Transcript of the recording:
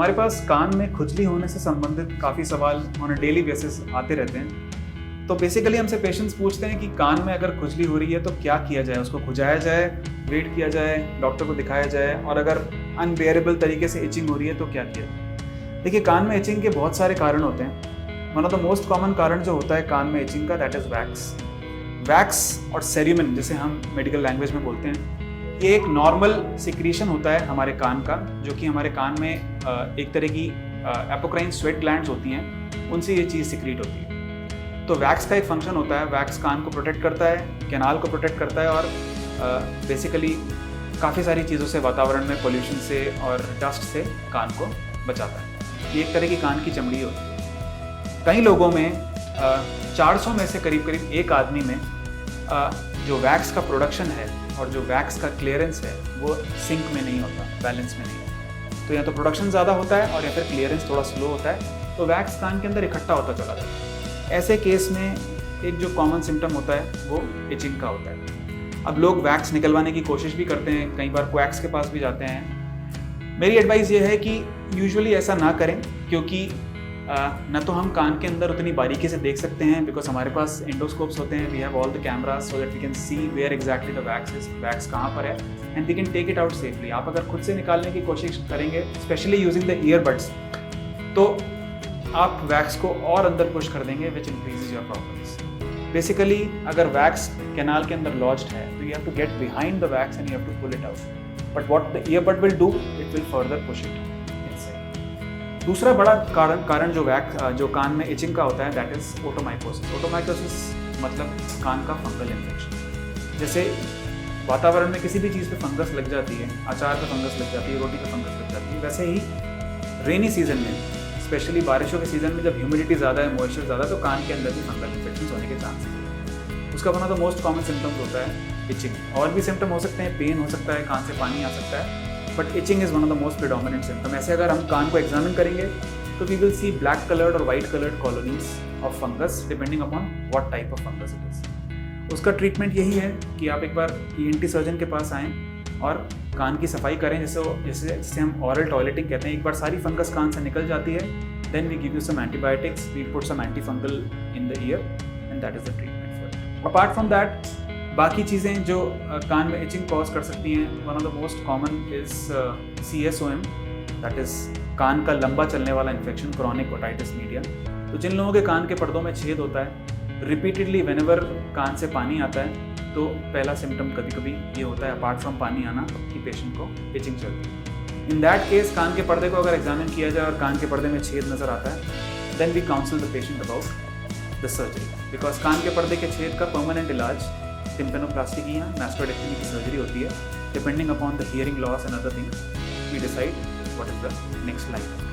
हमारे पास कान में खुजली होने से संबंधित काफ़ी सवाल ऑन अ डेली बेसिस आते रहते हैं। तो बेसिकली हमसे पेशेंट्स पूछते हैं कि कान में अगर खुजली हो रही है तो क्या किया जाए, उसको खुजाया जाए, वेट किया जाए, डॉक्टर को दिखाया जाए, और अगर अनबेयरेबल तरीके से इचिंग हो रही है तो क्या किया जाए। देखिए, कान में इचिंग के बहुत सारे कारण होते हैं। One of the most common कारण जो होता है कान में इचिंग का, दैट इज़ वैक्स और सेरिमन, जिसे हम मेडिकल लैंग्वेज में बोलते हैं। ये एक नॉर्मल सिक्रीशन होता है हमारे कान का, जो कि हमारे कान में एक तरह की एपोक्राइन स्वेट ग्लैंड्स होती हैं, उनसे ये चीज़ सिक्रीट होती है। तो वैक्स का एक फंक्शन होता है, वैक्स कान को प्रोटेक्ट करता है, कैनाल को प्रोटेक्ट करता है, और बेसिकली काफ़ी सारी चीज़ों से, वातावरण में पोल्यूशन से और डस्ट से कान को बचाता है। ये एक तरह की कान की चमड़ी होती है। कई लोगों में 400 में से करीब करीब एक आदमी में जो वैक्स का प्रोडक्शन है और जो वैक्स का क्लियरेंस है वो सिंक में नहीं होता, बैलेंस में नहीं होता। तो या तो प्रोडक्शन ज़्यादा होता है और या फिर क्लियरेंस थोड़ा स्लो होता है, तो वैक्स कान के अंदर इकट्ठा होता चला जाता है। ऐसे केस में एक जो कॉमन सिम्टम होता है वो इचिंग का होता है। अब लोग वैक्स निकलवाने की कोशिश भी करते हैं, कई बार क्वैक्स के पास भी जाते हैं। मेरी एडवाइस ये है कि यूजुअली ऐसा ना करें, क्योंकि न तो हम कान के अंदर उतनी बारीकी से देख सकते हैं, बिकॉज हमारे पास एंडोस्कोप्स होते हैं, we have all the cameras so that we can see where exactly the wax is, wax कहाँ पर है, and we can take it out safely. आप अगर खुद से निकालने की कोशिश करेंगे, स्पेशली यूजिंग द ईयरबड्स, तो आप वैक्स को और अंदर पुश कर देंगे, which increases your problems. Basically अगर वैक्स कैनाल के अंदर लॉज्ड है तो you have to get behind the wax and you have to pull it out, but what the earbud will do, it will further push it. दूसरा बड़ा कारण जो कान में इचिंग का होता है, दैट इज ओटोमाइकोसिस। ओटोमाइकोसिस मतलब कान का फंगल इन्फेक्शन। जैसे वातावरण में किसी भी चीज़ पे फंगस लग जाती है, अचार पे फंगस लग जाती है, रोटी पे फंगस लग जाती है, वैसे ही रेनी सीजन में, स्पेशली बारिशों के सीजन में जब ह्यूमिडिटी ज़्यादा है, मॉइस्चर ज़्यादा, तो कान के अंदर भी फंगल इन्फेक्शन होने के चांसेस हैं। उसका one of the most common symptoms होता है इचिंग। और भी सिम्टम हो सकते हैं, पेन हो सकता है, कान से पानी आ सकता है, but itching is one of the most predominant symptom. ऐसे अगर हम कान को एग्जामिन करेंगे तो we will see black coloured और white coloured colonies of fungus, depending upon what type of fungus it is. उसका ट्रीटमेंट यही है कि आप एक बार ENT सर्जन के पास आएँ और कान की सफाई करें, जिसे हम ऑरल टॉयलेटिंग कहते हैं। एक बार सारी फंगस कान से निकल जाती है, then we give you some antibiotics, we put some antifungal in the ear, and that is the treatment for it. Apart from that, बाकी चीज़ें जो कान में इचिंग कॉज कर सकती हैं, one of the most common is CSOM, that is कान का लंबा चलने वाला इन्फेक्शन, क्रॉनिक ओटाइटिस मीडिया। तो जिन लोगों के कान के पर्दों में छेद होता है, रिपीटेडली व्हेनेवर कान से पानी आता है, तो पहला सिम्टम कभी कभी ये होता है, अपार्ट फ्रॉम पानी आना, कि पेशेंट को इचिंग चलती है। इन दैट केस कान के पर्दे को अगर एग्जामिन किया जाए और कान के पर्दे में छेद नज़र आता है, then we counsel the patient about the surgery, because कान के पर्दे के छेद का परमानेंट इलाज टिम्पेनोप्लास्टी की या मैस्टोडेक्टमी की सर्जरी होती है। Depending upon the hearing loss and other things, we decide what is the next line.